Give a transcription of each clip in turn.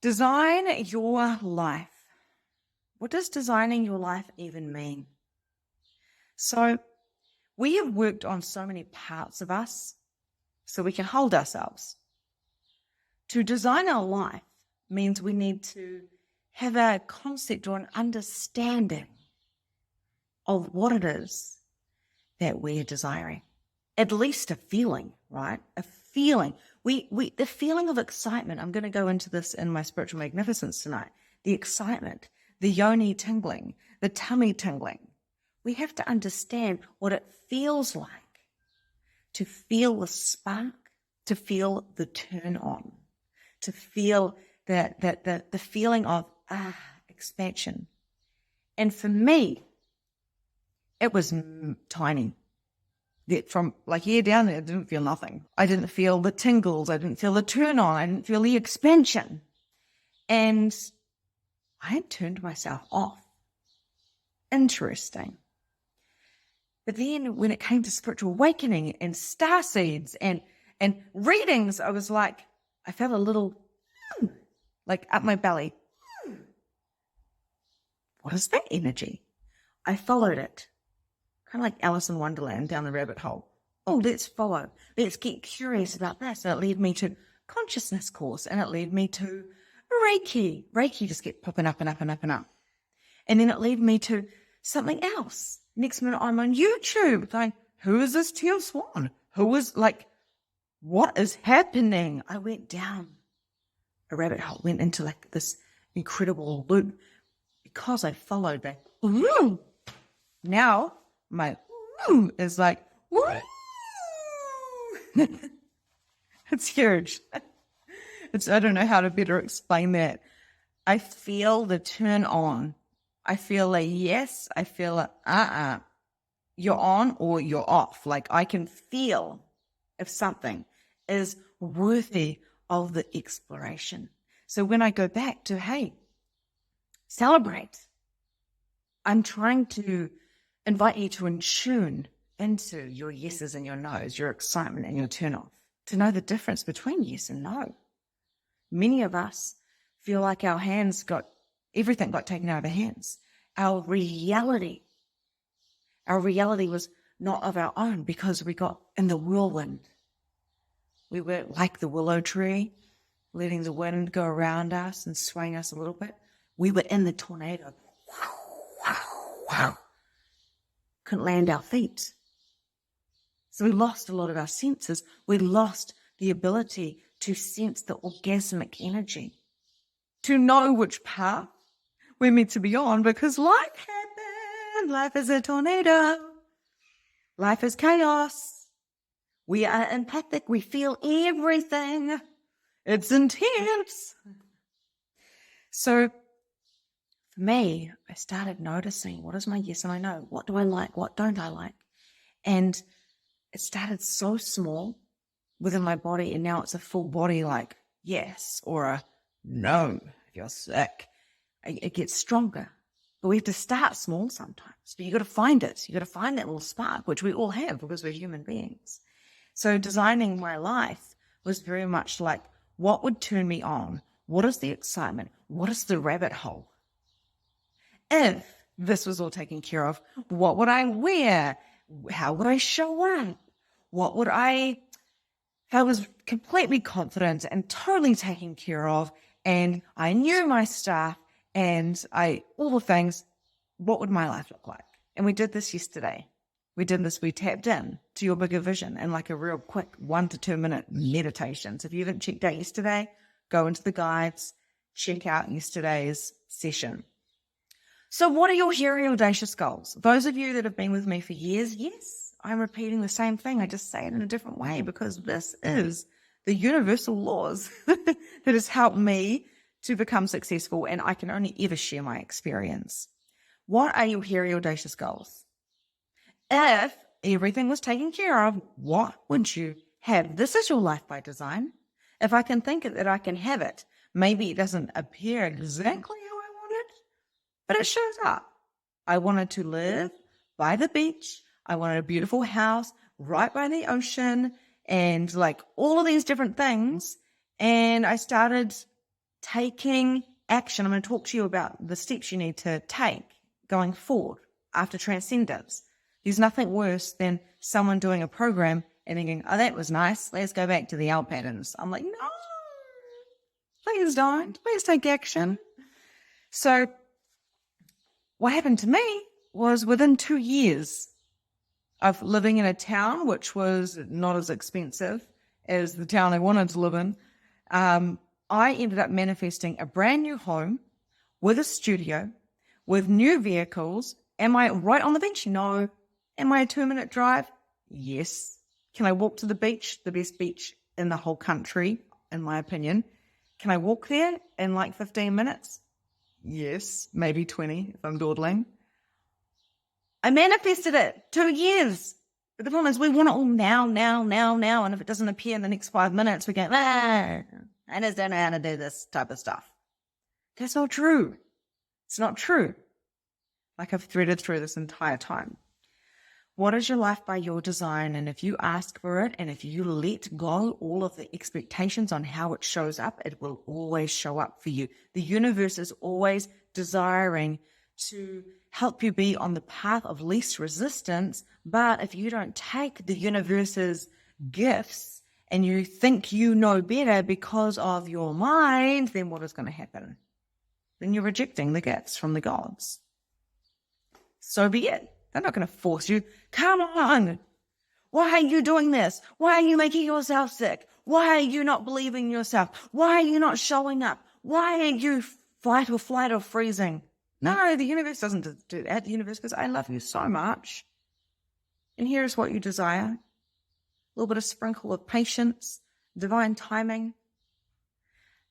Design your life. What does designing your life even mean? So we have worked on so many parts of us so we can hold ourselves. To design our life means we need to have a concept or an understanding of what it is that we are desiring. At least a feeling, right? A feeling. The feeling of excitement. I'm going to go into this in my spiritual magnificence tonight. The excitement, the yoni tingling, the tummy tingling. We have to understand what it feels like to feel the spark, to feel the turn on, to feel the feeling of expansion. And for me, it was tiny. From like here down there, I didn't feel nothing. I didn't feel the tingles. I didn't feel the turn on. I didn't feel the expansion. And I had turned myself off. Interesting. But then when it came to spiritual awakening and star seeds and readings, I was like, I felt a little like up my belly. What is that energy? I followed it. Kind of like Alice in Wonderland down the rabbit hole. Oh, let's follow. Let's get curious about this. And it led me to consciousness course, and it led me to Reiki. Reiki just kept popping up and up and up and up. And then it led me to something else. Next minute, I'm on YouTube going, who is this teal swan? Who is like, what is happening? I went down a rabbit hole, went into like this incredible loop because I followed that. Now, my is like, it's huge. I don't know how to better explain that. I feel the turn on. I feel a yes. I feel a you're on or you're off. Like I can feel if something is worthy of the exploration. So when I go back to, hey, celebrate, I'm trying to invite you to tune into your yeses and your nos, your excitement and your turn off, to know the difference between yes and no. Many of us feel like everything got taken out of our hands. Our reality was not of our own because we got in the whirlwind. We were like the willow tree, letting the wind go around us and swaying us a little bit. We were in the tornado. Wow. Couldn't land our feet. So we lost a lot of our senses. We lost the ability to sense the orgasmic energy, to know which path we're meant to be on, because life happened. Life is a tornado. Life is chaos. We are empathic. We feel everything. It's intense. So for me, I started noticing, what is my yes and I know? What do I like? What don't I like? And it started so small within my body, and now it's a full body like yes or a no if you're sick. It gets stronger. But we have to start small sometimes. But you got to find it. You got to find that little spark, which we all have because we're human beings. So designing my life was very much like, what would turn me on? What is the excitement? What is the rabbit hole? If this was all taken care of, what would I wear? How would I show up? If I was completely confident and totally taken care of, and I knew my stuff and all the things, what would my life look like? And we did this yesterday. We tapped in to your bigger vision in like a real quick 1 to 2 minute meditation. So if you haven't checked out yesterday, go into the guides, check out yesterday's session. So what are your hairy audacious goals? Those of you that have been with me for years, yes, I'm repeating the same thing. I just say it in a different way because this is the universal laws that has helped me to become successful, and I can only ever share my experience. What are your hairy audacious goals? If everything was taken care of, what would you have? This is your life by design. If I can think that I can have it, maybe it doesn't appear exactly how I want it, but it shows up. I wanted to live by the beach. I wanted a beautiful house right by the ocean and like all of these different things. And I started taking action. I'm going to talk to you about the steps you need to take going forward after Transcendence. There's nothing worse than someone doing a program and thinking, oh, that was nice. Let's go back to the old patterns. I'm like, no, please don't. Please take action. So what happened to me was within 2 years of living in a town which was not as expensive as the town I wanted to live in, I ended up manifesting a brand new home with a studio, with new vehicles. Am I right on the beach? No. Am I a 2-minute drive? Yes. Can I walk to the beach? The best beach in the whole country, in my opinion. Can I walk there in like 15 minutes? Yes, maybe 20 if I'm dawdling. I manifested it 2 years. But the problem is we want it all now. And if it doesn't appear in the next 5 minutes, we go, I just don't know how to do this type of stuff. That's not true. It's not true. Like I've threaded through this entire time. What is your life by your design? And if you ask for it, and if you let go all of the expectations on how it shows up, it will always show up for you. The universe is always desiring to help you be on the path of least resistance. But if you don't take the universe's gifts and you think you know better because of your mind, then what is going to happen? Then you're rejecting the gifts from the gods. So be it. They're not going to force you. Come on. Why are you doing this? Why are you making yourself sick? Why are you not believing in yourself? Why are you not showing up? Why are you fight or flight or freezing? No, the universe doesn't do that. The universe goes, I love you so much. And here's what you desire. A little bit of sprinkle of patience, divine timing,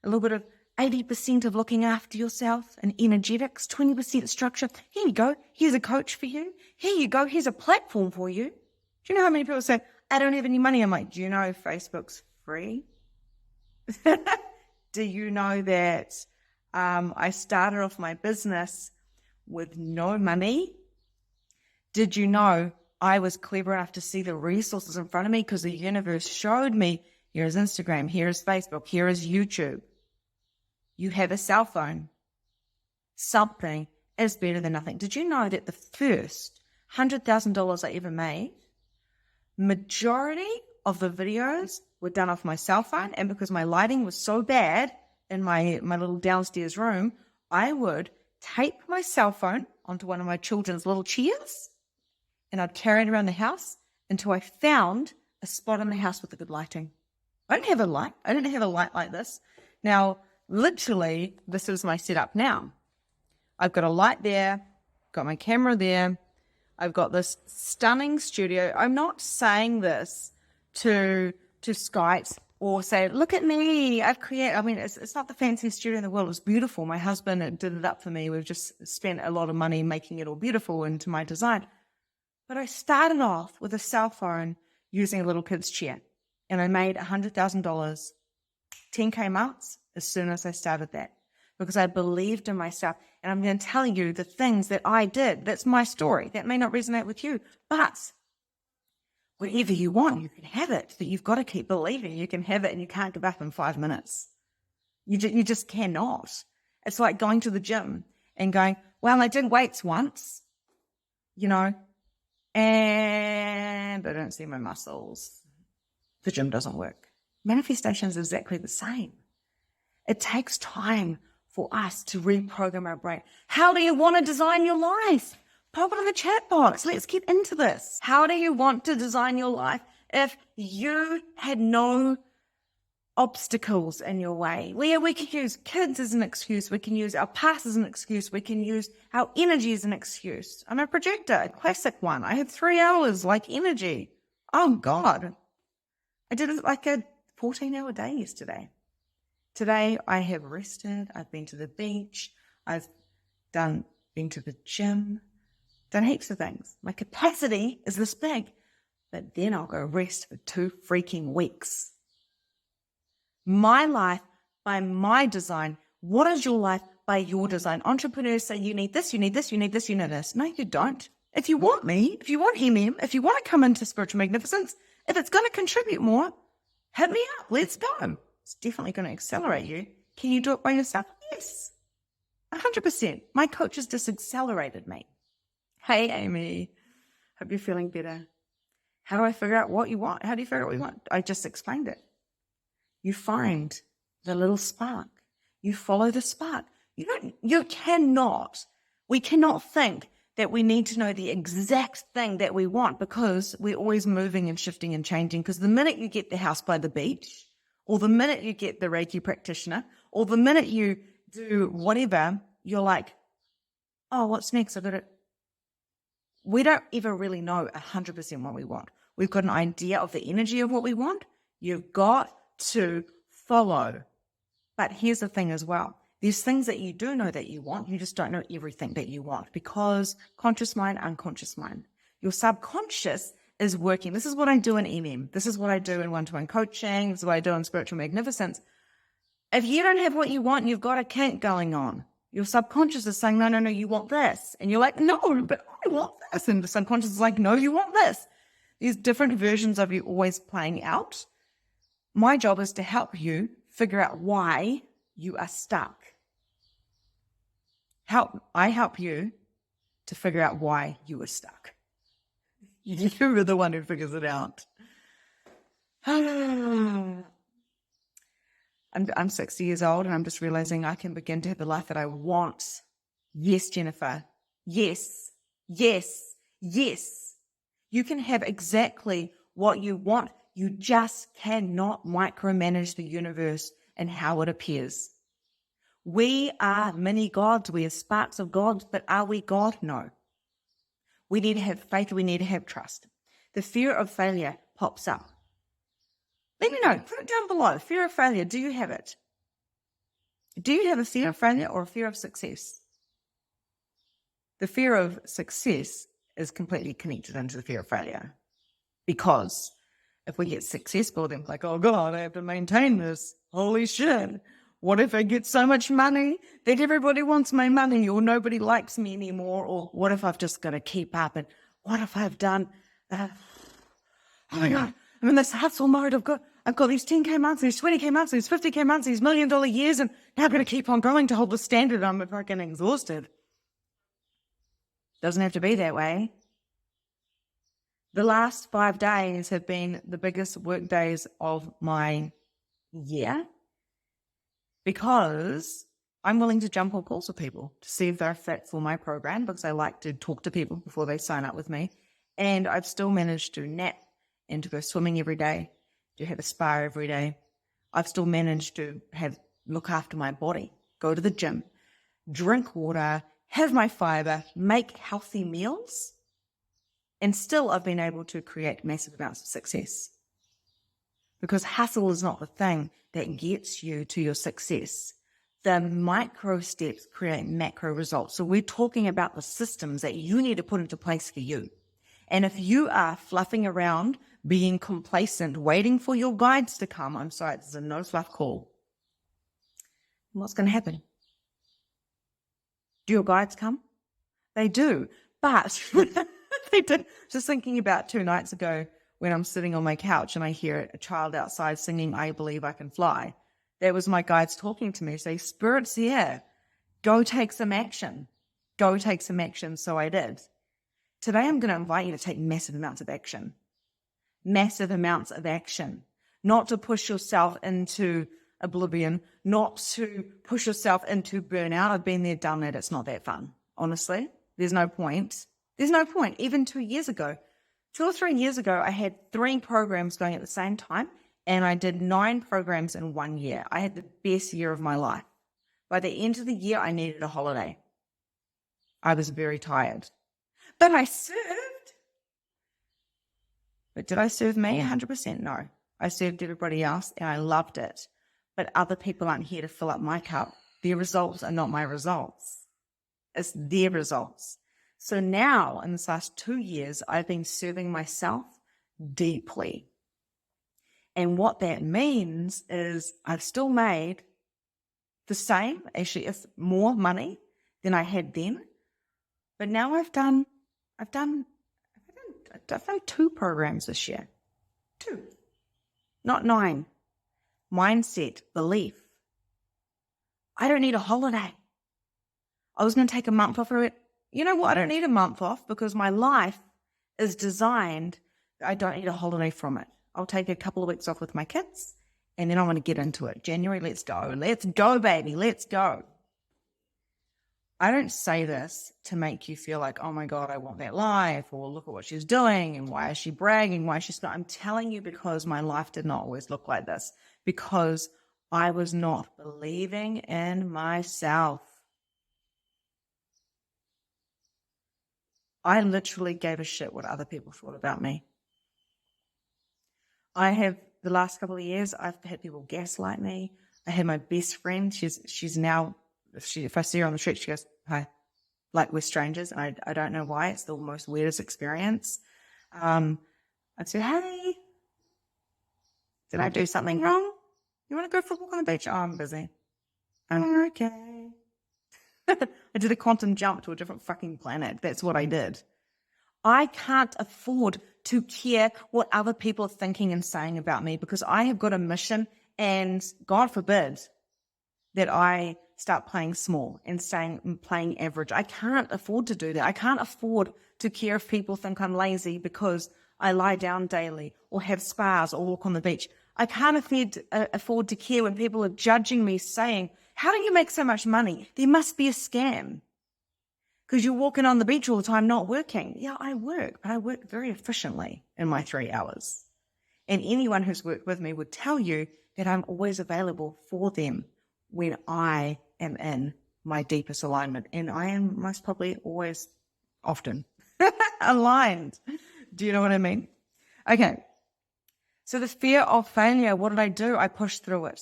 a little bit of 80% of looking after yourself and energetics, 20% structure. Here you go. Here's a coach for you. Here you go. Here's a platform for you. Do you know how many people say, I don't have any money? I'm like, do you know Facebook's free? Do you know that I started off my business with no money? Did you know I was clever enough to see the resources in front of me because the universe showed me, here is Instagram, here is Facebook, here is YouTube. You have a cell phone. Something is better than nothing. Did you know that the first $100,000 I ever made, majority of the videos were done off my cell phone, and because my lighting was so bad in my little downstairs room, I would tape my cell phone onto one of my children's little chairs and I'd carry it around the house until I found a spot in the house with the good lighting. I didn't have a light. I didn't have a light like this. Now, literally, this is my setup now. I've got a light there, got my camera there. I've got this stunning studio. I'm not saying this to skite or say, look at me, I've created. I mean, it's not the fanciest studio in the world. It's beautiful. My husband did it up for me. We've just spent a lot of money making it all beautiful into my design. But I started off with a cell phone using a little kid's chair, and I made $100,000, 10K months as soon as I started that, because I believed in myself. And I'm going to tell you the things that I did. That's my story. That may not resonate with you, but whatever you want, you can have it. But you've got to keep believing you can have it, and you can't give up in 5 minutes. You just cannot. It's like going to the gym and going, well, I did weights once, and I don't see my muscles. The gym doesn't work. Manifestation is exactly the same. It takes time for us to reprogram our brain. How do you want to design your life? Pop it in the chat box. Let's get into this. How do you want to design your life if you had no obstacles in your way? We can use kids as an excuse. We can use our past as an excuse. We can use our energy as an excuse. I'm a projector, a classic one. I had 3 hours like energy. Oh God. I did it like a 14-hour day yesterday. Today I have rested. I've been to the beach. I've been to the gym, done heaps of things. My capacity is this big, but then I'll go rest for 2 freaking weeks. My life by my design. What is your life by your design? Entrepreneurs say you need this, you need this, you need this, you need this. No, you don't. If you want me, if you want if you want to come into spiritual magnificence, if it's going to contribute more, hit me up. Let's go. It's definitely going to accelerate you. Can you do it by yourself? Yes, 100%. My coach has just accelerated me. Hey, Amy, hope you're feeling better. How do I figure out what you want? How do you figure out what you want? I just explained it. You find the little spark. You follow the spark. We cannot think that we need to know the exact thing that we want, because we're always moving and shifting and changing. Because the minute you get the house by the beach, or the minute you get the Reiki practitioner, or the minute you do whatever, you're like, oh, what's next? We don't ever really know 100% what we want. We've got an idea of the energy of what we want. You've got to follow. But here's the thing as well. There's things that you do know that you want. You just don't know everything that you want, because conscious mind, unconscious mind. Your subconscious is working. This is what I do in MM. This is what I do in one-to-one coaching. This is what I do in Spiritual Magnificence. If you don't have what you want, you've got a kink going on. Your subconscious is saying, no, you want this. And you're like, no, but I want this. And the subconscious is like, no, you want this. There's different versions of you always playing out. My job is to help you figure out why you are stuck. I help you to figure out why you are stuck. You're the one who figures it out. I'm 60 years old, and I'm just realizing I can begin to have the life that I want. Yes, Jennifer. Yes, yes, yes. You can have exactly what you want. You just cannot micromanage the universe and how it appears. We are mini gods. We are sparks of gods, but are we God? No. We need to have faith. We need to have trust. The fear of failure pops up. Let me know. Put it down below. Fear of failure. Do you have it? Do you have a fear of failure or a fear of success? The fear of success is completely connected into the fear of failure. Because if we get successful, then like, oh God, I have to maintain this. Holy shit. What if I get so much money that everybody wants my money, or nobody likes me anymore? Or what if I've just got to keep up? And what if I've done, oh my God, I'm in this hustle mode. I've got these 10K months, these 20K months, these 50K months, these $1 million years, and now I've got to keep on going to hold the standard. I'm fucking exhausted. Doesn't have to be that way. The last 5 days have been the biggest work days of my year, because I'm willing to jump on calls with people to see if they're fit for my program, because I like to talk to people before they sign up with me. And I've still managed to nap and to go swimming every day, to have a spa every day. I've still managed to look after my body, go to the gym, drink water, have my fiber, make healthy meals. And still I've been able to create massive amounts of success. Because hustle is not the thing that gets you to your success. The micro steps create macro results. So we're talking about the systems that you need to put into place for you. And if you are fluffing around, being complacent, waiting for your guides to come, I'm sorry, this is a no fluff call. What's going to happen? Do your guides come? They do. But they did. Just thinking about 2 nights ago, when I'm sitting on my couch and I hear a child outside singing, I Believe I Can Fly. That was my guides talking to me, say, Spirit's here. Go take some action. Go take some action. So I did. Today I'm going to invite you to take massive amounts of action. Massive amounts of action. Not to push yourself into oblivion, not to push yourself into burnout. I've been there, done that. It's not that fun. Honestly, there's no point. There's no point. Even 2 years ago, 2 or 3 years ago, I had 3 programs going at the same time, and I did 9 programs in 1 year. I had the best year of my life. By the end of the year, I needed a holiday. I was very tired. But I served. But did I serve me? 100% no. I served everybody else, and I loved it. But other people aren't here to fill up my cup. Their results are not my results. It's their results. So now, in this last 2 years, I've been serving myself deeply. And what that means is I've still made the same, actually, if more money than I had then. But now I've done 2 programs this year. 2, not 9. Mindset, belief. I don't need a holiday. I was going to take a month off. You know what? I don't need a month off because my life is designed. I don't need a holiday from it. I'll take a couple of weeks off with my kids and then I want to get into it. January, let's go. Let's go, baby. Let's go. I don't say this to make you feel like, oh my God, I want that life, or look at what she's doing and why is she bragging? Why is she not? I'm telling you because my life did not always look like this, because I was not believing in myself. I literally gave a shit what other people thought about me. The last couple of years, I've had people gaslight me. I had my best friend. She's now, if I see her on the street, she goes, hi, like we're strangers. And I don't know why. It's the most weirdest experience. I'd say, hey, did I do something wrong? You want to go for a walk on the beach? Oh, I'm busy. I'm okay. I did a quantum jump to a different fucking planet. That's what I did. I can't afford to care what other people are thinking and saying about me, because I have got a mission, and God forbid that I start playing small and playing average. I can't afford to do that. I can't afford to care if people think I'm lazy because I lie down daily or have spas or walk on the beach. I can't afford to care when people are judging me, saying, how do you make so much money? There must be a scam because you're walking on the beach all the time not working. Yeah, I work, but I work very efficiently in my 3 hours. And anyone who's worked with me would tell you that I'm always available for them when I am in my deepest alignment. And I am most probably always often aligned. Do you know what I mean? Okay. So the fear of failure, what did I do? I pushed through it.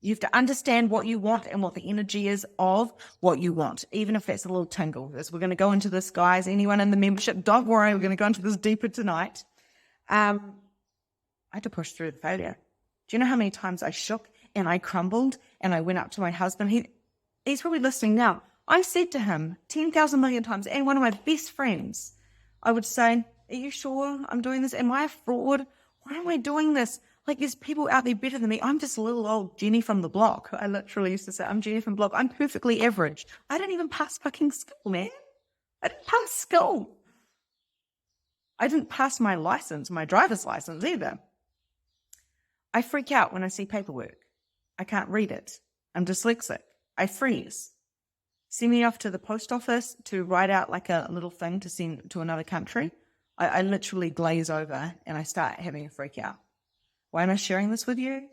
You have to understand what you want and what the energy is of what you want, even if that's a little tingle. As we're going to go into this, guys, anyone in the membership, don't worry, we're going to go into this deeper tonight. I had to push through the failure. Do you know how many times I shook and I crumbled and I went up to my husband? He's probably listening now. I said to him 10,000 million times, and one of my best friends, I would say, are you sure I'm doing this? Am I a fraud? Why am I doing this? Like, there's people out there better than me. I'm just a little old Jenny from the block. I literally used to say, I'm Jenny from the block. I'm perfectly average. I didn't even pass fucking school, man. I didn't pass school. I didn't pass my license, my driver's license either. I freak out when I see paperwork. I can't read it. I'm dyslexic. I freeze. Send me off to the post office to write out like a little thing to send to another country. I literally glaze over and I start having a freak out. Why am I sharing this with you?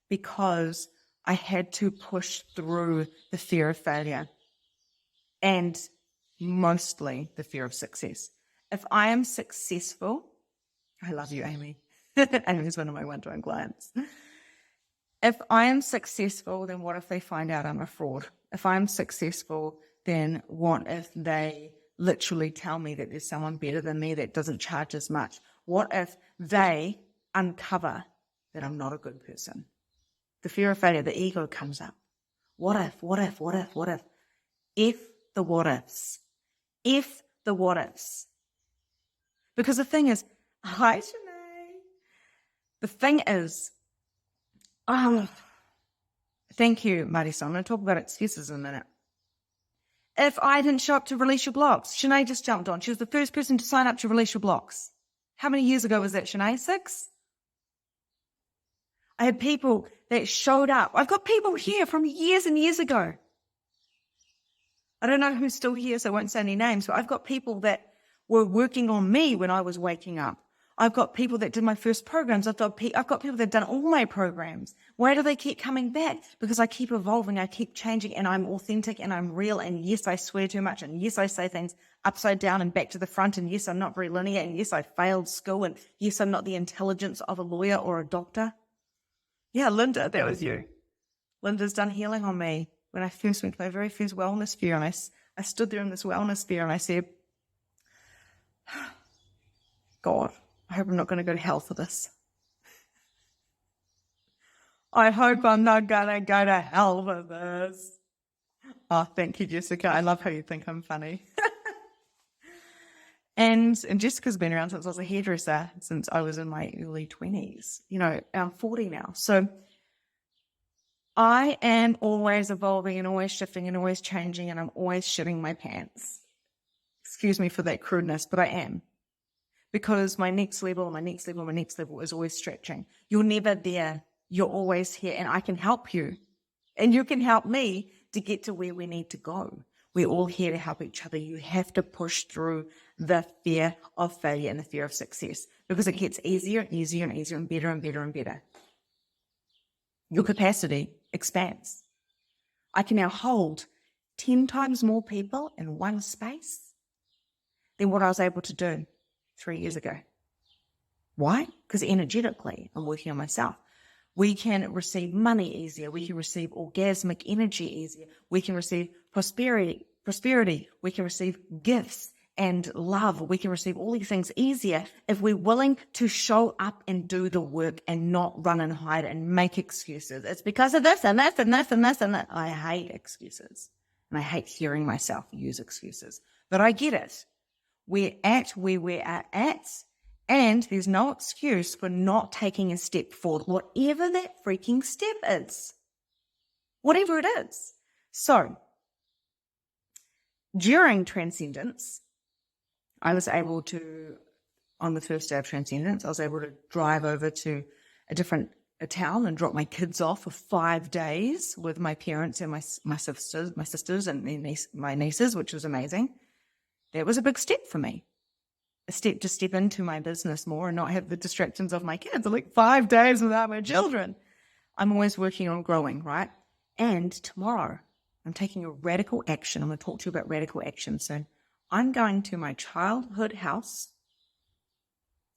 Because I had to push through the fear of failure and mostly the fear of success. If I am successful, I love you, Amy. Amy's one of my one-to-one clients. If I am successful, then what if they find out I'm a fraud? If I'm successful, then what if they literally tell me that there's someone better than me that doesn't charge as much? What if they uncover that I'm not a good person? The fear of failure, the ego comes up. What if? If the what ifs. If the what ifs. Because the thing is, hi, Shanae. The thing is, thank you, Marisa. I'm going to talk about excuses in a minute. If I didn't show up to release your blocks, Shanae just jumped on. She was the first person to sign up to release your blocks. How many years ago was that, Shanae? 6? I had people that showed up. I've got people here from years and years ago. I don't know who's still here, so I won't say any names, but I've got people that were working on me when I was waking up. I've got people that did my first programs. I've got people that have done all my programs. Why do they keep coming back? Because I keep evolving, I keep changing, and I'm authentic and I'm real. And yes, I swear too much. And yes, I say things upside down and back to the front. And yes, I'm not very linear. And yes, I failed school. And yes, I'm not the intelligence of a lawyer or a doctor. Yeah, Linda, that was you. Linda's done healing on me when I first went to my very first wellness fair. And I stood there in this wellness fair and I said, God, I hope I'm not going to go to hell for this. I hope I'm not going to go to hell for this. Oh, thank you, Jessica. I love how you think I'm funny. And Jessica's been around since I was a hairdresser, since I was in my early 20s. You know, I'm 40 now. So I am always evolving and always shifting and always changing, and I'm always shitting my pants. Excuse me for that crudeness, but I am. Because my next level is always stretching. You're never there. You're always here, and I can help you. And you can help me to get to where we need to go. We're all here to help each other. You have to push through the fear of failure and the fear of success, because it gets easier and easier and easier and better and better and better. Your capacity expands. I can now hold 10 times more people in one space than what I was able to do 3 years ago. Why? Because energetically, I'm working on myself. We can receive money easier. We can receive orgasmic energy easier. We can receive prosperity. We can receive gifts and love. We can receive all these things easier if we're willing to show up and do the work and not run and hide and make excuses. It's because of this and this and this and this and that. I hate excuses, and I hate hearing myself use excuses. But I get it. We're at where we are at, and there's no excuse for not taking a step forward, whatever that freaking step is. Whatever it is. So, during Transcendence, I was able to, on the first day of Transcendence, I was able to drive over to a town and drop my kids off for 5 days with my parents and my sisters and my nieces, which was amazing. That was a big step for me. A step to step into my business more and not have the distractions of my kids. Like 5 days without my children. I'm always working on growing, right? And tomorrow, I'm taking a radical action. I'm going to talk to you about radical action soon. I'm going to my childhood house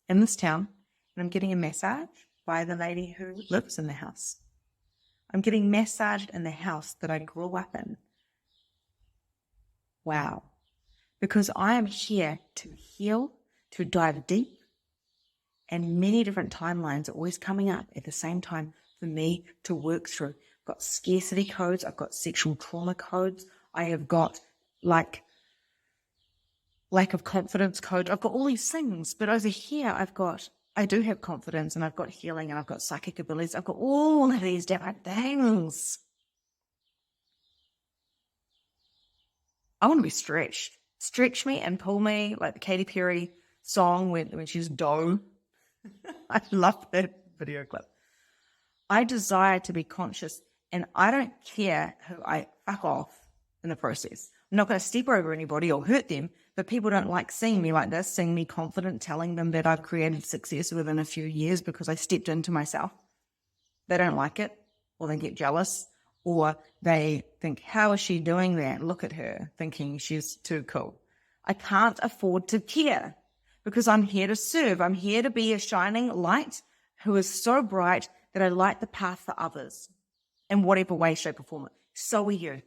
in this town, and I'm getting a massage by the lady who lives in the house. I'm getting massaged in the house that I grew up in. Wow. Because I am here to heal, to dive deep, and many different timelines are always coming up at the same time for me to work through. I've got scarcity codes, I've got sexual trauma codes, I have got lack of confidence code. I've got all these things, but over here I do have confidence, and I've got healing, and I've got psychic abilities. I've got all of these different things. I want to be stretched. Stretch me and pull me, like the Katy Perry song when she's dough. I love that video clip. I desire to be conscious, and I don't care who I fuck off in the process. I'm not going to step over anybody or hurt them, but people don't like seeing me like this, seeing me confident, telling them that I've created success within a few years because I stepped into myself. They don't like it, or they get jealous, or they think, how is she doing that? Look at her, thinking she's too cool. I can't afford to care, because I'm here to serve. I'm here to be a shining light who is so bright that I light the path for others in whatever way, shape, or form. So are you.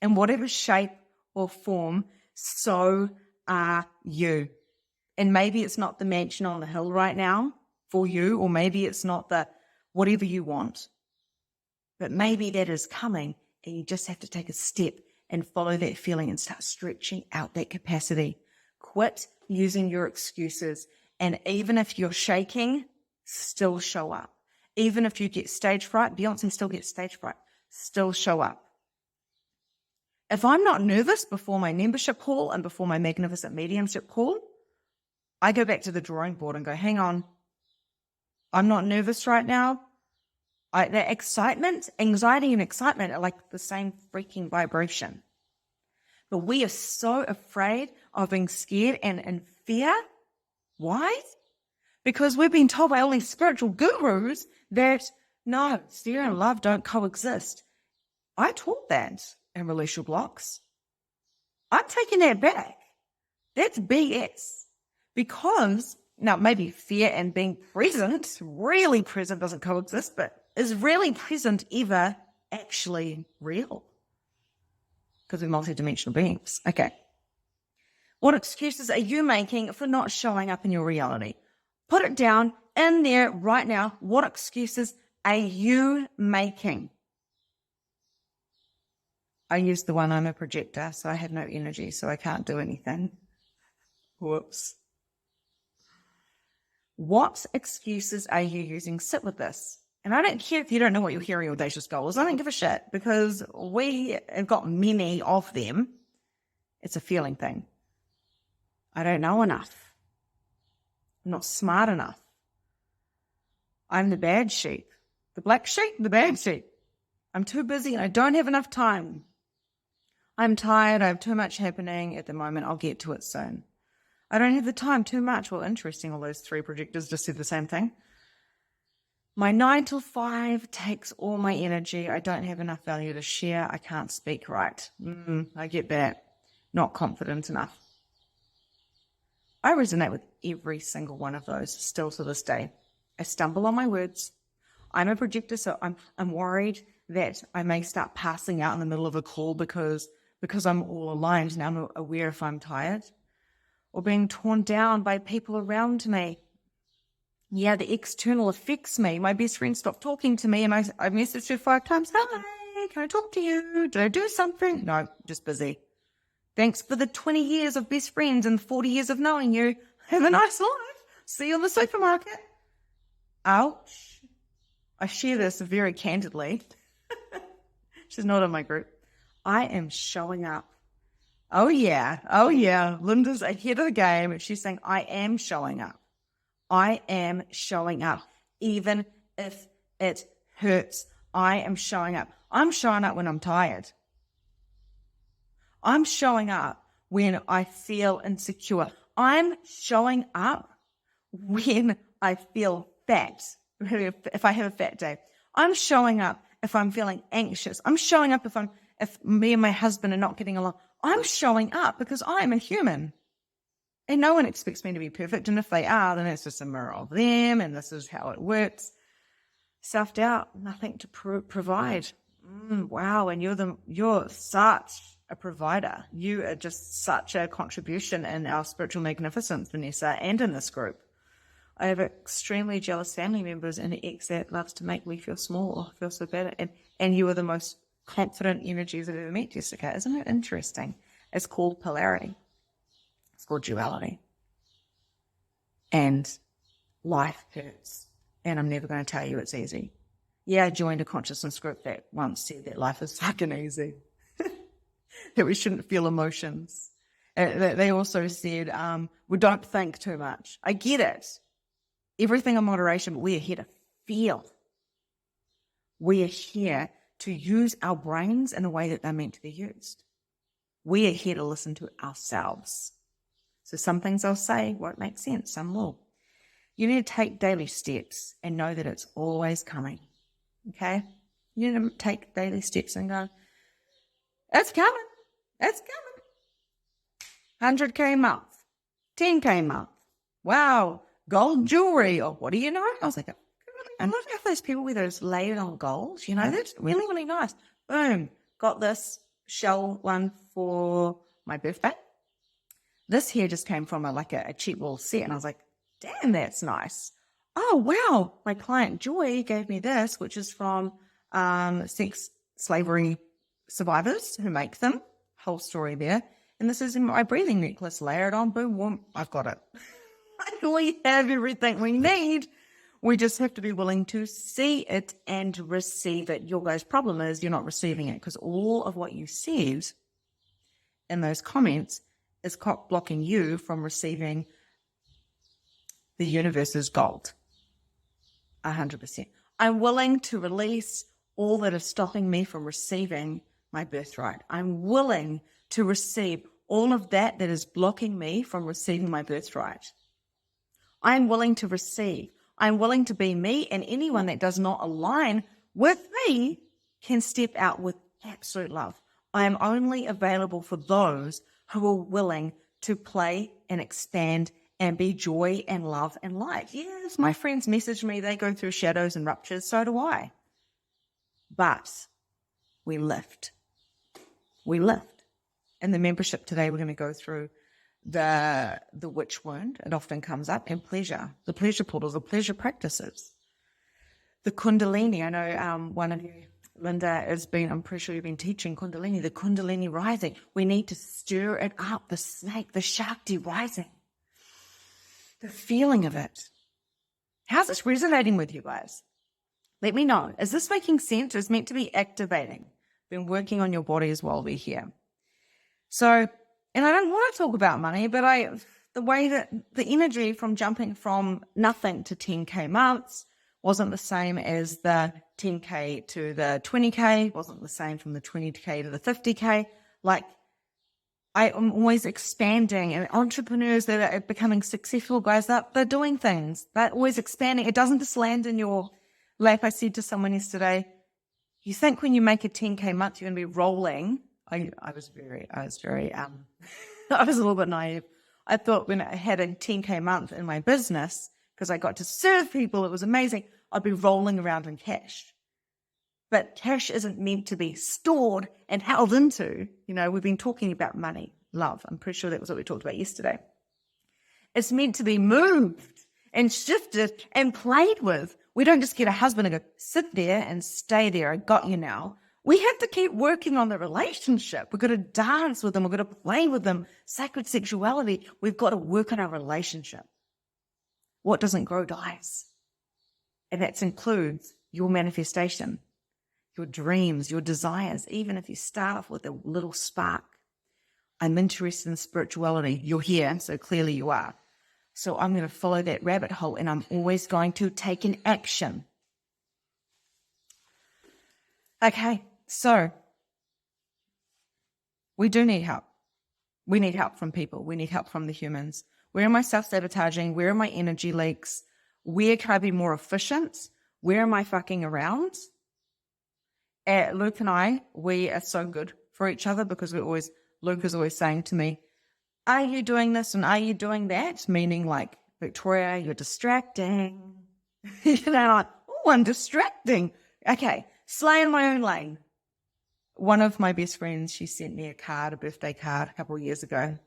In whatever shape or form, so are you. And maybe it's not the mansion on the hill right now for you, or maybe it's not the whatever you want. But maybe that is coming, and you just have to take a step and follow that feeling and start stretching out that capacity. Quit using your excuses. And even if you're shaking, still show up. Even if you get stage fright, Beyonce still gets stage fright, still show up. If I'm not nervous before my membership call and before my magnificent mediumship call, I go back to the drawing board and go, hang on, I'm not nervous right now. That excitement, anxiety and excitement are like the same freaking vibration. But we are so afraid of being scared and in fear. Why? Because we've been told by all these spiritual gurus that no, fear and love don't coexist. I taught that in Release Your Blocks. I'm taking that back. That's BS. Because, now maybe fear and being present, really present doesn't coexist, but is really present ever actually real? Because we're multidimensional beings. Okay. What excuses are you making for not showing up in your reality? Put it down in there right now. What excuses are you making? I use the one, I'm a projector, so I have no energy, so I can't do anything. Whoops. What excuses are you using? Sit with this. And I don't care if you don't know what your hairy audacious goal is. I don't give a shit, because we have got many of them. It's a feeling thing. I don't know enough. I'm not smart enough. I'm the bad sheep. The black sheep, the bad sheep. I'm too busy and I don't have enough time. I'm tired. I have too much happening at the moment. I'll get to it soon. I don't have the time, too much. Well, interesting. All those three projectors just said the same thing. My 9 to 5 takes all my energy. I don't have enough value to share. I can't speak right. I get that. Not confident enough. I resonate with every single one of those still to this day. I stumble on my words. I'm a projector, so I'm worried that I may start passing out in the middle of a call because I'm all aligned. Now I'm aware if I'm tired or being torn down by people around me. Yeah, the external affects me. My best friend stopped talking to me and I messaged her 5 times. Hi, can I talk to you? Did I do something? No, just busy. Thanks for the 20 years of best friends and 40 years of knowing you. Have a nice life. See you in the supermarket. Ouch. I share this very candidly. She's not in my group. I am showing up. Oh yeah. Linda's ahead of the game. She's saying, I am showing up. I am showing up. Even if it hurts, I am showing up. I'm showing up when I'm tired. I'm showing up when I feel insecure. I'm showing up when I feel fat, if I have a fat day. I'm showing up if I'm feeling anxious. I'm showing up if me and my husband are not getting along. I'm showing up because I'm a human. And no one expects me to be perfect. And if they are, then it's just a mirror of them. And this is how it works. Self-doubt, nothing to provide. Wow. And you're such a provider. You are just such a contribution in our spiritual magnificence, Vanessa, and in this group. I have extremely jealous family members and an ex that loves to make me feel small or feel so bad. And you are the most confident energies I've ever met, Jessica. Isn't it interesting? It's called polarity. It's called duality. And life hurts. And I'm never going to tell you it's easy. Yeah, I joined a consciousness group that once said that life is fucking easy. That we shouldn't feel emotions. They also said, we don't think too much. I get it. Everything in moderation, but we are here to feel. We are here to use our brains in a way that they're meant to be used. We are here to listen to ourselves. So some things I'll say won't make sense, some will. You need to take daily steps and know that it's always coming. Okay? You need to take daily steps and go, it's coming. It's coming. 100K a month. 10K a month. Wow. Gold jewelry. Or what do you know? I was like, I love how those people with those layered on gold, that's really, really nice. Boom. Got this shell one for my birthday. This here just came from a cheap little set. And I was like, damn, that's nice. Oh, wow. My client Joy gave me this, which is from sex slavery survivors who make them. Whole story there. And this is in my breathing necklace. Layer it on. Boom, boom. I've got it. We have everything we need. We just have to be willing to see it and receive it. Your guys' problem is you're not receiving it because all of what you said in those comments is blocking you from receiving the universe's gold. 100%. I'm willing to release all that is stopping me from receiving my birthright. I'm willing to receive all of that is blocking me from receiving my birthright. I'm willing to receive. I'm willing to be me, and anyone that does not align with me can step out with absolute love. I am only available for those who are willing to play and expand and be joy and love and light. Yes, my friends message me. They go through shadows and ruptures. So do I. But we lift. We lift. In the membership today, we're going to go through the witch wound. It often comes up, and pleasure, the pleasure portals, the pleasure practices, the Kundalini. I know one of you, Linda, I'm pretty sure you've been teaching Kundalini, the Kundalini rising. We need to stir it up, the snake, the Shakti rising, the feeling of it. How's this resonating with you guys? Let me know. Is this making sense? It's meant to be activating. Been working on your body as well. We're here. So, and I don't want to talk about money, but the way that the energy from jumping from nothing to 10K months wasn't the same as the 10K to the 20K, wasn't the same from the 20K to the 50K. Like, I am always expanding, and entrepreneurs that are becoming successful guys, they're doing things. They're always expanding. It doesn't just land in your lap. I said to someone yesterday, you think when you make a 10K month, you're going to be rolling. I was a little bit naive. I thought when I had a 10K month in my business, because I got to serve people, it was amazing, I'd be rolling around in cash. But cash isn't meant to be stored and held into. You know, we've been talking about money, love. I'm pretty sure that was what we talked about yesterday. It's meant to be moved and shifted and played with. We don't just get a husband and go, sit there and stay there. I got you now. We have to keep working on the relationship. We've got to dance with them. We've got to play with them. Sacred sexuality. We've got to work on our relationship. What doesn't grow dies. And that includes your manifestation, your dreams, your desires, even if you start off with a little spark. I'm interested in spirituality. You're here, so clearly you are. So I'm going to follow that rabbit hole, and I'm always going to take an action. Okay, so we do need help. We need help from people. We need help from the humans. Where am I self-sabotaging? Where are my energy leaks? Where can I be more efficient? Where am I fucking around? Luke and I, we are so good for each other because Luke is always saying to me, are you doing this and are you doing that? Meaning like, Victoria, you're distracting. Like, oh, I'm distracting. Okay, slay in my own lane. One of my best friends, she sent me a birthday card a couple of years ago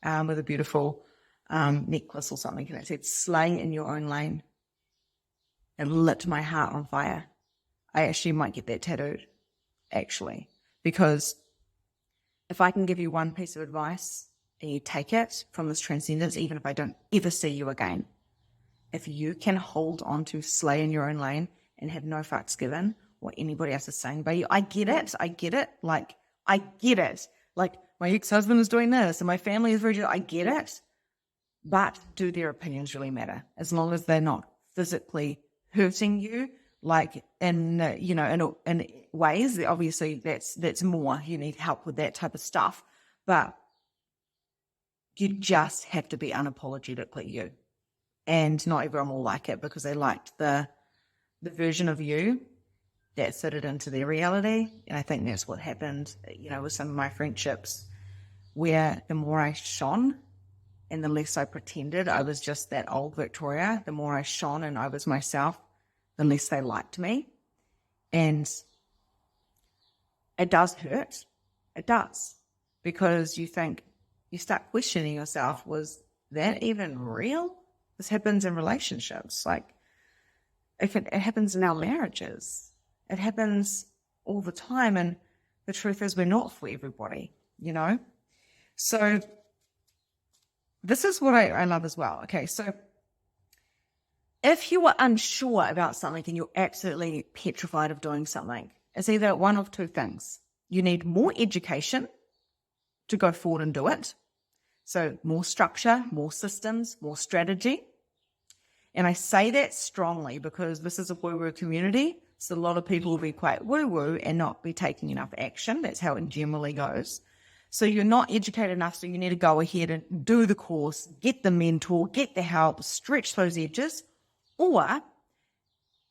with a beautiful necklace or something. And it said, slay in your own lane. It lit my heart on fire. I actually might get that tattooed, actually, because if I can give you one piece of advice and you take it from this transcendence, even if I don't ever see you again, if you can hold on to slay in your own lane and have no fucks given what anybody else is saying about you, I get it. Like, I get it. Like, my ex-husband is doing this and my family is I get it. But do their opinions really matter? As long as they're not physically hurting you, like in ways, obviously that's more, you need help with that type of stuff, but you just have to be unapologetically you, and not everyone will like it because they liked the version of you that fitted into their reality. And I think that's what happened, with some of my friendships, where the more I shone and the less I pretended I was just that old Victoria, the more I shone and I was myself, the less they liked me. And it does hurt. It does. Because you start questioning yourself, was that even real? This happens in relationships. Like, it happens in our marriages. It happens all the time. And the truth is, we're not for everybody, So this is what I love as well. Okay, so if you are unsure about something and you're absolutely petrified of doing something, it's either one of two things. You need more education to go forward and do it. So more structure, more systems, more strategy. And I say that strongly because this is a woo-woo community. So a lot of people will be quite woo-woo and not be taking enough action. That's how it generally goes. So you're not educated enough, so you need to go ahead and do the course, get the mentor, get the help, stretch those edges, or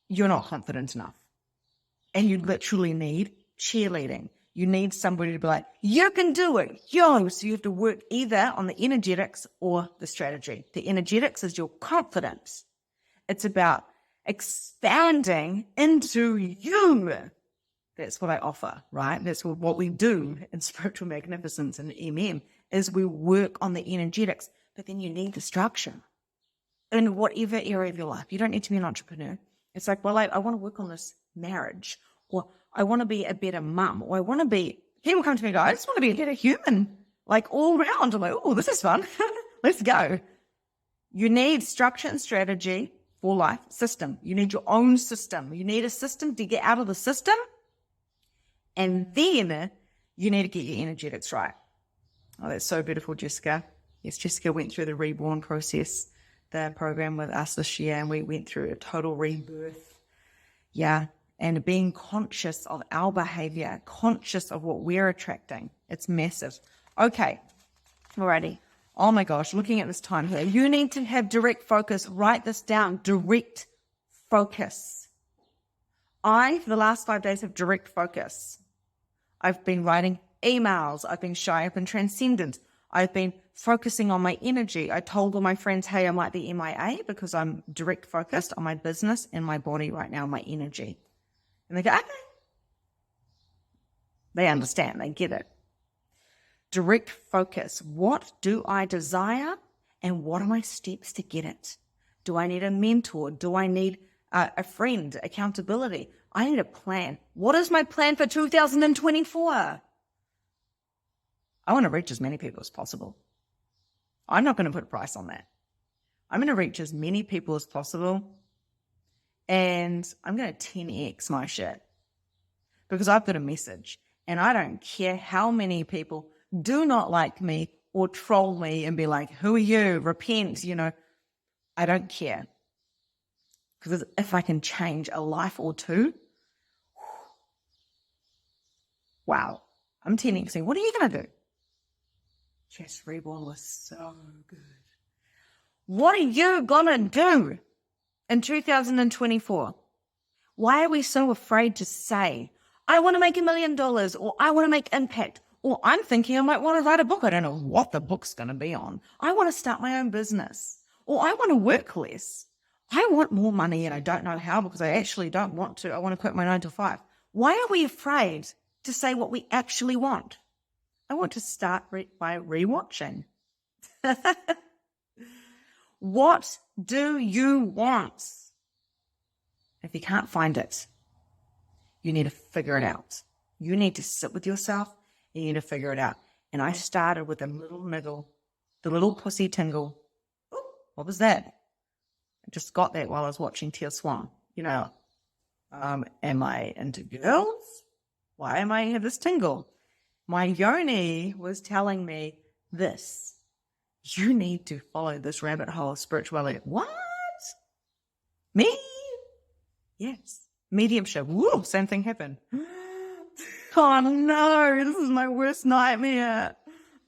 you're not confident enough. And you literally need cheerleading. You need somebody to be like, you can do it. Yo! So you have to work either on the energetics or the strategy. The energetics is your confidence. It's about expanding into you. That's what I offer, right? That's what we do in Spiritual Magnificence and is we work on the energetics, but then you need the structure in whatever area of your life. You don't need to be an entrepreneur. It's like, well, I want to work on this marriage, or I want to be a better mum, or people come to me and go, I just want to be a better human, like all around. I'm like, oh, this is fun. Let's go. You need structure and strategy for life. System. You need your own system. You need a system to get out of the system. And then you need to get your energetics right. Oh, that's so beautiful, Jessica. Yes, Jessica went through the reborn process, the program with us this year, and we went through a total rebirth. Yeah. And being conscious of our behavior, conscious of what we're attracting. It's massive. Okay. Alrighty. Oh my gosh, looking at this time here. You need to have direct focus. Write this down. Direct focus. For the last 5 days, have direct focus. I've been writing emails. I've been showing up in Transcendence. I've been focusing on my energy. I told all my friends, hey, I might be MIA because I'm direct focused on my business and my body right now, my energy. And they go, okay. They understand. They get it. Direct focus. What do I desire and what are my steps to get it? Do I need a mentor? Do I need a friend? Accountability? I need a plan. What is my plan for 2024? I want to reach as many people as possible. I'm not going to put a price on that. I'm going to reach as many people as possible, and I'm going to 10x my shit because I've got a message, and I don't care how many people do not like me or troll me and be like, who are you? Repent, I don't care. Because if I can change a life or two, wow, I'm 10xing. What are you going to do? Jess Reborn was so good. What are you going to do in 2024? Why are we so afraid to say, I want to make $1 million or I want to make impact? Or I'm thinking I might want to write a book. I don't know what the book's going to be on. I want to start my own business. Or I want to work less. I want more money and I don't know how because I actually don't want to. I want to quit my 9 to 5. Why are we afraid to say what we actually want? I want to start by rewatching. What do you want? If you can't find it, you need to figure it out. You need to sit with yourself and you need to figure it out. And I started with a little niggle, the little pussy tingle. Ooh, what was that? I just got that while I was watching Tia Swan. Am I into girls? Why am I have this tingle? My yoni was telling me this. You need to follow this rabbit hole of spirituality. What? Me? Yes. Mediumship. Woo, same thing happened. Oh no, this is my worst nightmare.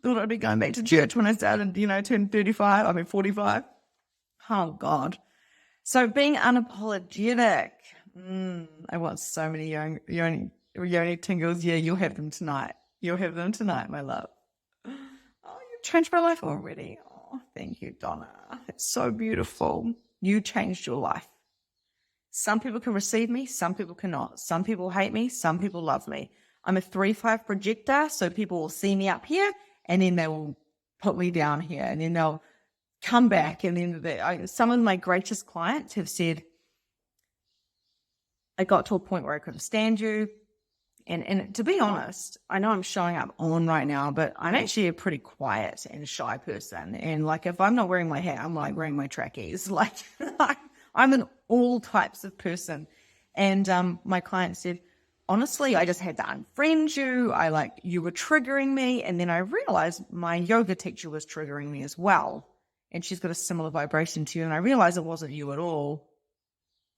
Thought I'd be going back to church when I started, turned 45. Oh God. So being unapologetic. I want so many yoni tingles. Yeah, you'll have them tonight. You'll have them tonight, my love. Oh, you've changed my life already. Oh, thank you, Donna. It's so beautiful. You changed your life. Some people can receive me, some people cannot. Some people hate me, some people love me. I'm a 3-5 projector, so people will see me up here, and then they will put me down here, and then they'll come back, and then some of my greatest clients have said, I got to a point where I couldn't stand you. And to be honest, I know I'm showing up on right now, but I'm actually a pretty quiet and shy person. And if I'm not wearing my hat, I'm wearing my trackies. I'm an all types of person. And my client said, honestly, I just had to unfriend you. You were triggering me. And then I realized my yoga teacher was triggering me as well. And she's got a similar vibration to you. And I realized it wasn't you at all.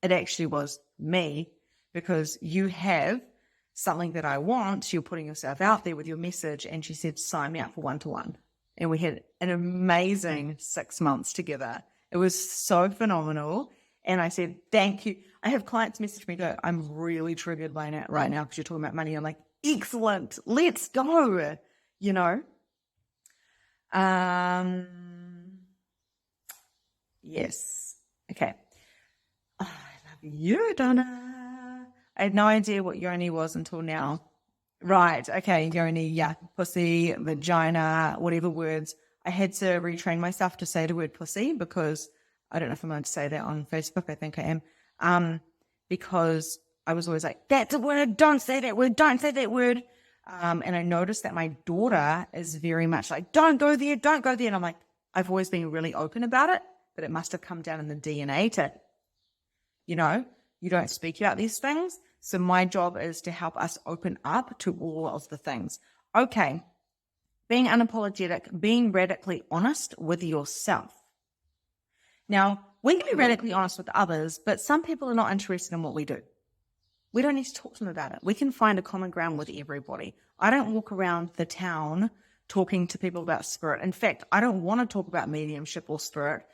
It actually was me, because you have something that I want. You're putting yourself out there with your message. And she said, sign me up for 1-to-1. And we had an amazing 6 months together. It was so phenomenal. And I said, thank you. I have clients message me, go, I'm really triggered by it right now because you're talking about money. I'm like, excellent. Let's go. Yes. Okay. Oh, I love you, Donna. I had no idea what yoni was until now. Right. Okay. Yoni. Yeah. Pussy, vagina, whatever words. I had to retrain myself to say the word pussy because I don't know if I'm allowed to say that on Facebook. I think I am. Because I was always like, that's a word. Don't say that word. Don't say that word. And I noticed that my daughter is very much like, don't go there. Don't go there. And I'm like, I've always been really open about it, but it must have come down in the DNA to You don't speak about these things. So my job is to help us open up to all of the things. Okay. Being unapologetic, being radically honest with yourself. Now, we can be radically honest with others, but some people are not interested in what we do. We don't need to talk to them about it. We can find a common ground with everybody. I don't walk around the town talking to people about spirit. In fact, I don't want to talk about mediumship or spirit,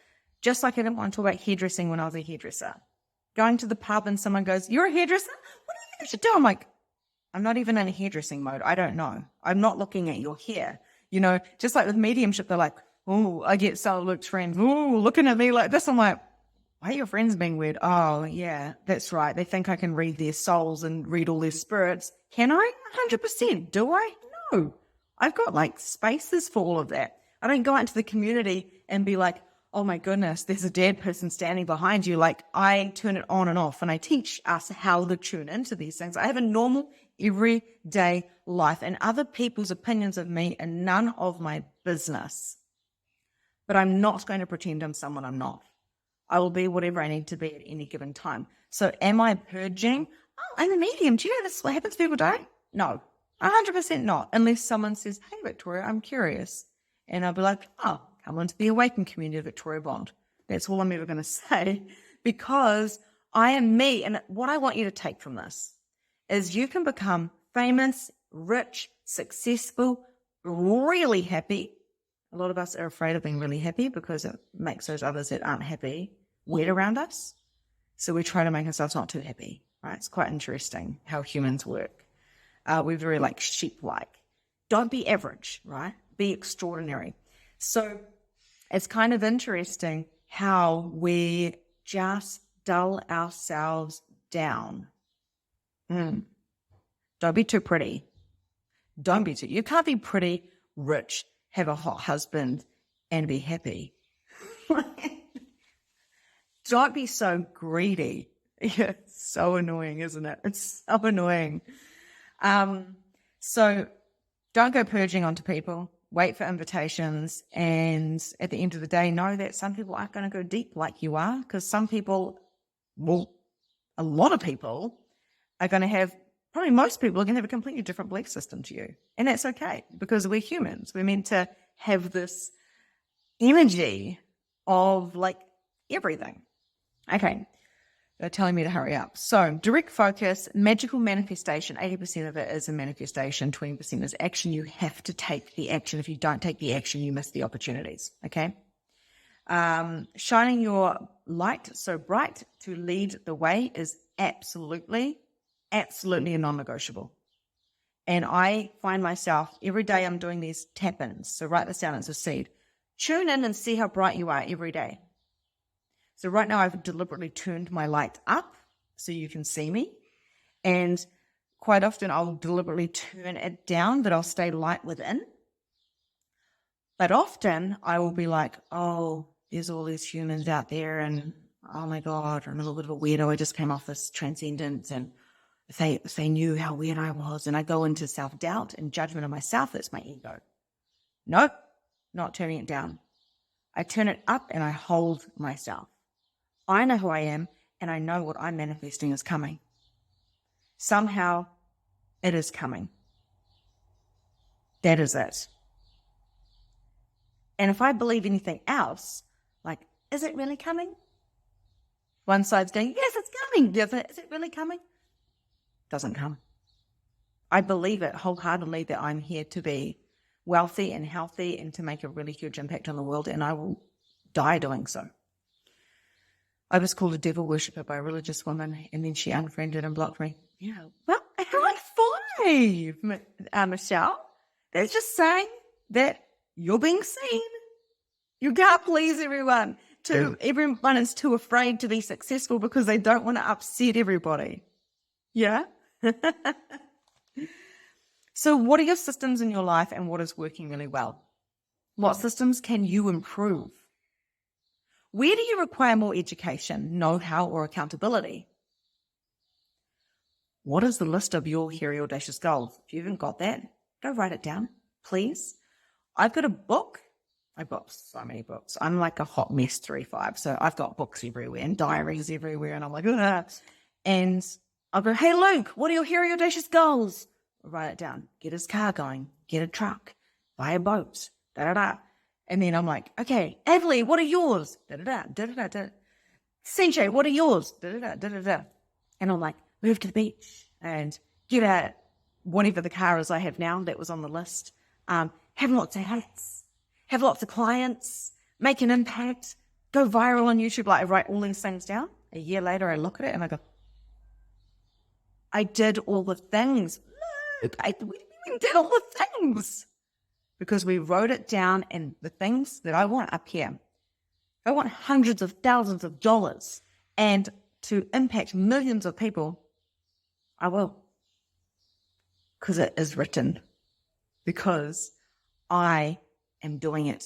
just like I didn't want to talk about hairdressing when I was a hairdresser. Going to the pub and someone goes, "You're a hairdresser? What do you think I should do?" I'm like, I'm not even in a hairdressing mode. I don't know. I'm not looking at your hair. Just like with mediumship, they're like, "Oh, I get so Luke's friends, oh, looking at me like this." I'm like, why are your friends being weird? Oh, yeah, that's right. They think I can read their souls and read all their spirits. Can I? 100%. Do I? No. I've got spaces for all of that. I don't go out into the community and be like, "Oh my goodness, there's a dead person standing behind you." I turn it on and off, and I teach us how to tune into these things. I have a normal, everyday life, and other people's opinions of me are none of my business. But I'm not going to pretend I'm someone I'm not. I will be whatever I need to be at any given time. So am I purging? Oh, I'm a medium. Do you know this what happens people don't? No, 100% not. Unless someone says, "Hey, Victoria, I'm curious." And I'll be like, "Oh, come into the awakened community of Victoria Bond." That's all I'm ever going to say, because I am me. And what I want you to take from this is you can become famous, rich, successful, really happy. A lot of us are afraid of being really happy because it makes those others that aren't happy weird around us. So we try to make ourselves not too happy, right? It's quite interesting how humans work. We're very sheep-like. Don't be average, right? Be extraordinary. So it's kind of interesting how we just dull ourselves down. Don't be too pretty. You can't be pretty, rich, have a hot husband, and be happy. Don't be so greedy. Yeah, it's so annoying, isn't it? It's so annoying. So don't go purging onto people. Wait for invitations. And at the end of the day, know that some people aren't going to go deep like you are, because some people, a lot of people are going to have, probably most people are going to have a completely different belief system to you. And that's okay, because we're humans. We're meant to have this energy of everything. Okay. They're telling me to hurry up. So direct focus, magical manifestation, 80% of it is a manifestation, 20% is action. You have to take the action. If you don't take the action, you miss the opportunities. Okay. Shining your light so bright to lead the way is absolutely a non-negotiable. And I find myself every day I'm doing these tap-ins. So write this down as a seed. Tune in and see how bright you are every day. So right now I've deliberately turned my light up so you can see me. And quite often I'll deliberately turn it down, but I'll stay light within. But often I will be like, "Oh, there's all these humans out there, and oh my God, I'm a little bit of a weirdo. I just came off this Transcendence, and if they knew how weird I was," and I go into self-doubt and judgment of myself. That's my ego. Nope, not turning it down. I turn it up and I hold myself. I know who I am, and I know what I'm manifesting is coming. Somehow it is coming. That is it. And if I believe anything else, is it really coming? One side's going, "Yes, it's coming." Is it really coming? Doesn't come. I believe it wholeheartedly that I'm here to be wealthy and healthy and to make a really huge impact on the world, and I will die doing so. I was called a devil worshipper by a religious woman, and then she unfriended and blocked me. Yeah, well, high five, Michelle. That's just saying that you're being seen. You can't please everyone. Everyone is too afraid to be successful because they don't want to upset everybody. Yeah? So what are your systems in your life, and what is working really well? What systems can you improve? Where do you require more education, know-how, or accountability? What is the list of your hairy audacious goals? If you haven't got that, go write it down, please. I've got a book I've got so many books. I'm like a hot mess 3-5. So I've got books everywhere and diaries everywhere. And I'm like, ugh. And I'll go, hey, Luke, what are your audacious goals? Write it down. Get his car going. Get a truck. Buy a boat. Da-da-da. And then I'm like, okay, Adley, what are yours? Da-da-da, da-da-da, da. CJ, what are yours? Da-da-da, da-da-da. And I'm like, move to the beach and get a whatever the car is I have now that was on the list. Have lots of hats. Have lots of clients. Make an impact. Go viral on YouTube. Like I write all these things down. A year later, I look at it and I go, I did all the things. Look, we did all the things. Because we wrote it down, and the things that I want up here, I want hundreds of thousands of dollars and to impact millions of people, I will. Because it is written. Because I am doing it.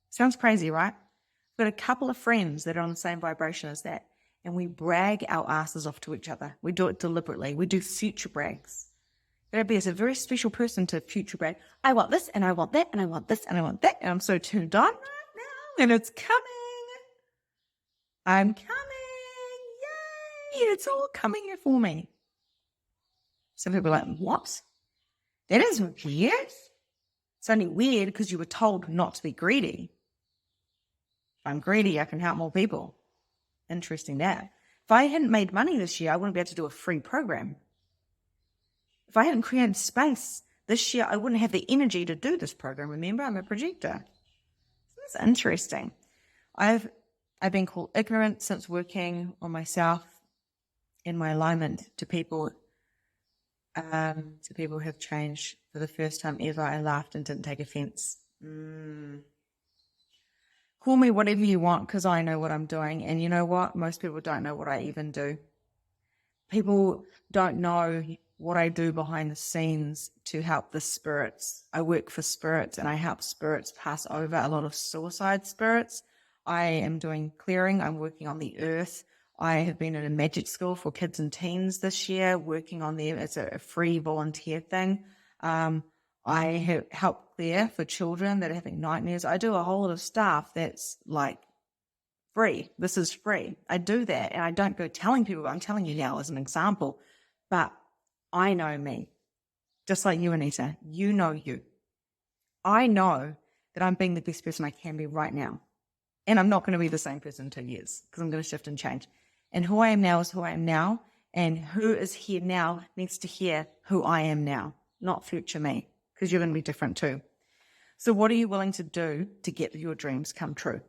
Sounds crazy, right? I've got a couple of friends that are on the same vibration as that, and we brag our asses off to each other. We do it deliberately. We do future brags. That'd be as a very special person to future brag. I want this, and I want that, and I want this, and I want that, and I'm so turned on right now, and it's coming. I'm coming. Yay! It's all coming here for me. Some people are like, what? That is weird. It's only weird because you were told not to be greedy. If I'm greedy, I can help more people. Interesting that. If I hadn't made money this year, I wouldn't be able to do a free program. If I hadn't created space this year, I wouldn't have the energy to do this program. Remember, I'm a projector. It's interesting. I've been called ignorant since working on myself in my alignment to people. To people who have changed for the first time ever. I laughed and didn't take offense. Call me whatever you want because I know what I'm doing. And you know what? Most people don't know what I even do. People don't know what I do behind the scenes to help the spirits. I work for spirits and I help spirits pass over a lot of suicide spirits. I am doing clearing. I'm working on the earth. I have been at a magic school for kids and teens this year, working on them. It's a free volunteer thing. I have helped clear for children that are having nightmares. I do a whole lot of stuff that's like free. This is free. I do that, and I don't go telling people. I'm telling you now as an example, but I know me, just like you, Anita. You know you. I know that I'm being the best person I can be right now, and I'm not going to be the same person in 2 years because I'm going to shift and change. And who I am now is who I am now, and who is here now needs to hear who I am now, not future me, because you're going to be different too. So what are you willing to do to get your dreams come true?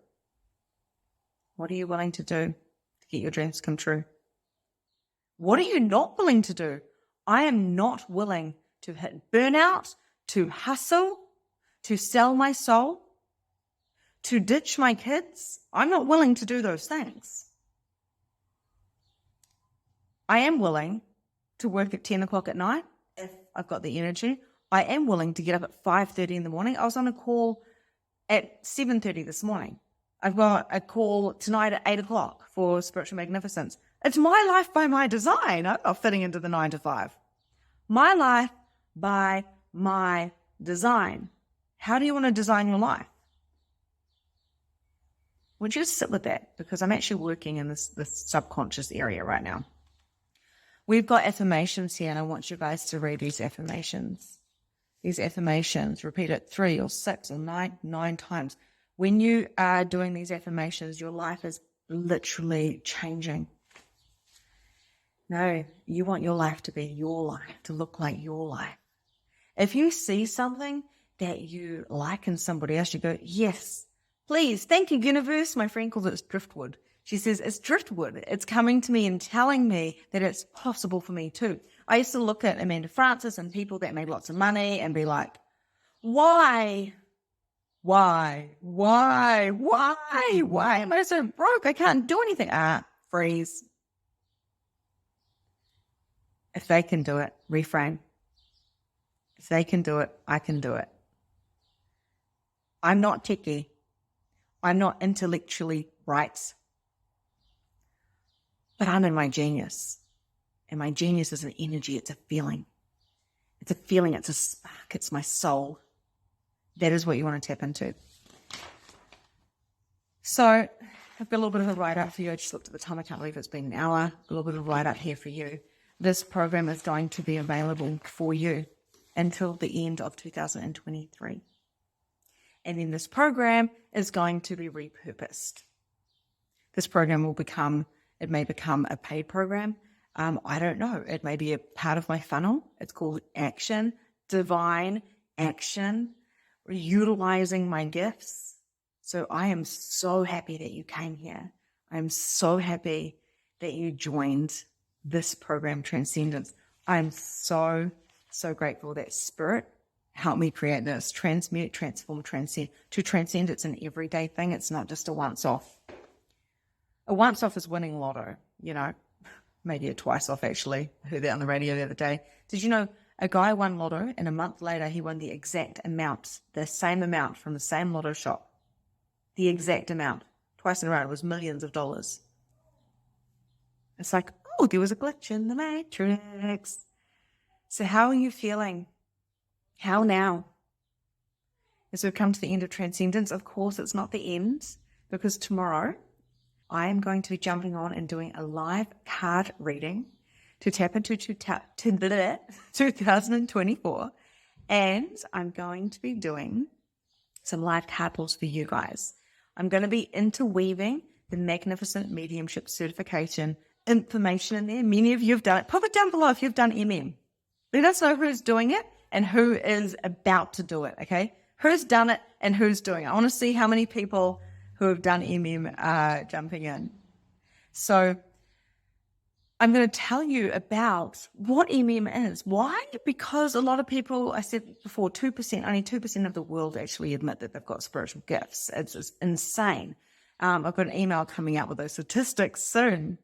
What are you willing to do to get your dreams come true? What are you not willing to do? I am not willing to hit burnout, to hustle, to sell my soul, to ditch my kids. I'm not willing to do those things. I am willing to work at 10 o'clock at night if I've got the energy. I am willing to get up at 5:30 in the morning. I was on a call at 7:30 this morning. I've got a call tonight at 8 o'clock for Spiritual Magnificence. It's my life by my design. I'm not fitting into the 9 to 5. My life by my design. How do you want to design your life? Would you just sit with that? Because I'm actually working in this subconscious area right now. We've got affirmations here, and I want you guys to read these affirmations. These affirmations, repeat it 3 or 6 or 9 times. When you are doing these affirmations, your life is literally changing. No, you want your life to be your life, to look like your life. If you see something that you like in somebody else, you go, yes, please, thank you, universe. My friend calls it driftwood. She says, it's driftwood. It's coming to me and telling me that it's possible for me too. I used to look at Amanda Francis and people that made lots of money and be like, why am I so broke? I can't do anything. Freeze. If they can do it, reframe. If they can do it, I can do it. I'm not techie. I'm not intellectually bright. But I'm in my genius. And my genius is an energy. It's a feeling. It's a feeling. It's a spark. It's my soul. That is what you want to tap into. So I've got a little bit of a write-up for you. I just looked at the time. I can't believe it's been an hour. A little bit of a write-up here for you. This program is going to be available for you until the end of 2023. And then this program is going to be repurposed. This program may become a paid program. I don't know. It may be a part of my funnel. It's called Action, Divine Action, utilizing my gifts. So I am so happy that you came here. I'm so happy that you joined this program, Transcendence. I'm so, so grateful that Spirit helped me create this. Transmute, transform, transcend. To transcend, it's an everyday thing. It's not just a once-off. A once-off is winning lotto, maybe a twice-off, actually. I heard that on the radio the other day. Did you know a guy won lotto and a month later he won the exact amount, the same amount from the same lotto shop? The exact amount. Twice in a row. It was millions of dollars. It's like, oh, there was a glitch in the matrix. So how are you feeling? How now? As we've come to the end of Transcendence, of course, it's not the end, because tomorrow I am going to be jumping on and doing a live card reading to tap into 2024. And I'm going to be doing some live card pulls for you guys. I'm going to be interweaving the Magnificent Mediumship certification information in there. Many of you have done it. Pop it down below if you've done MM. Let us know who's doing it and who is about to do it, okay? Who's done it and who's doing it. I want to see how many people who have done MM are jumping in. So I'm going to tell you about what MM is. Why? Because a lot of people, I said before, only 2% of the world actually admit that they've got spiritual gifts. It's insane. I've got an email coming out with those statistics soon.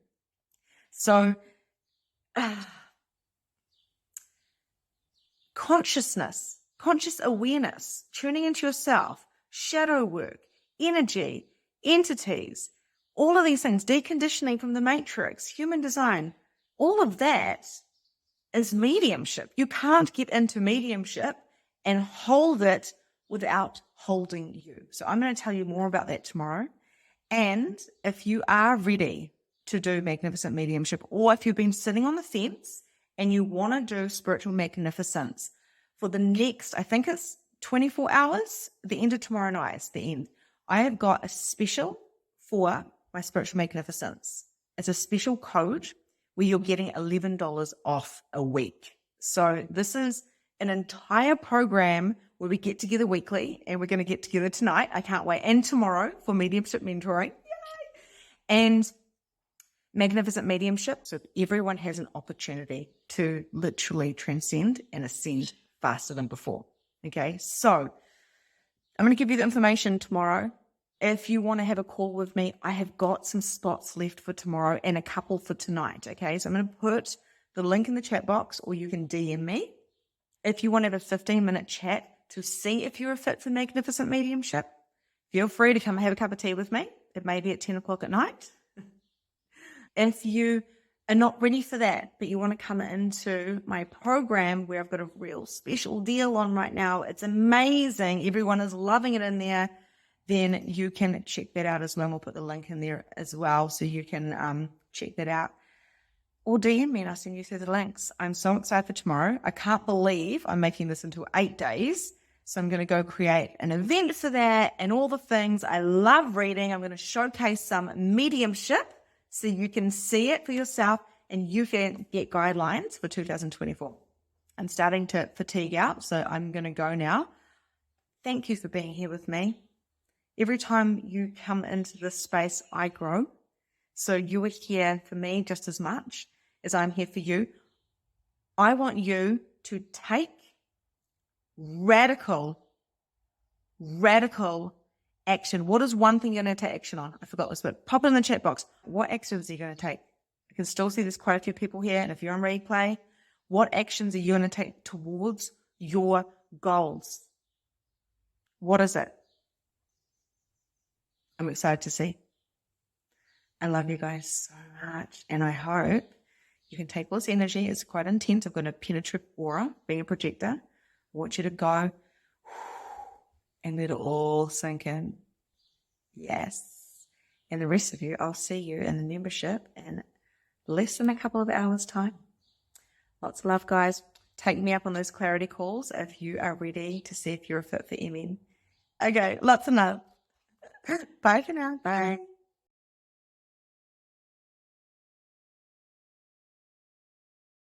So consciousness, conscious awareness, tuning into yourself, shadow work, energy, entities, all of these things, deconditioning from the matrix, human design, all of that is mediumship. You can't get into mediumship and hold it without holding you. So I'm going to tell you more about that tomorrow. And if you are ready to do magnificent mediumship, or if you've been sitting on the fence and you want to do spiritual magnificence for the next, I think it's 24 hours, the end of tomorrow night is the end. I have got a special for my spiritual magnificence. It's a special code where you're getting $11 off a week. So this is an entire program where we get together weekly, and we're going to get together tonight. I can't wait. And tomorrow for mediumship mentoring. Yay! And magnificent mediumship. So everyone has an opportunity to literally transcend and ascend faster than before. Okay. So I'm going to give you the information tomorrow. If you want to have a call with me, I have got some spots left for tomorrow and a couple for tonight. Okay. So I'm going to put the link in the chat box, or you can DM me. If you want to have a 15-minute chat to see if you're a fit for magnificent mediumship, feel free to come have a cup of tea with me. It may be at 10 o'clock at night. If you are not ready for that, but you want to come into my program where I've got a real special deal on right now, it's amazing. Everyone is loving it in there. Then you can check that out as well. We'll put the link in there as well, so you can check that out. Or DM me and I'll send you through the links. I'm so excited for tomorrow. I can't believe I'm making this into 8 days. So I'm going to go create an event for that and all the things. I love reading. I'm going to showcase some mediumship so you can see it for yourself and you can get guidelines for 2024. I'm starting to fatigue out, so I'm going to go now. Thank you for being here with me. Every time you come into this space, I grow. So you are here for me just as much as I'm here for you. I want you to take radical action. What is one thing you're going to take action on? I forgot this, but pop it in the chat box. What actions are you going to take? I can still see there's quite a few people here. And if you're on replay, what actions are you going to take towards your goals? What is it? I'm excited to see. I love you guys so much. And I hope you can take all this energy. It's quite intense. I've got a penetrative aura, being a projector. I want you to go and let it all sink in. Yes. And the rest of you, I'll see you in the membership in less than a couple of hours' time. Lots of love, guys. Take me up on those clarity calls if you are ready to see if you're a fit for MM. Okay, lots of love. Bye for now. Bye.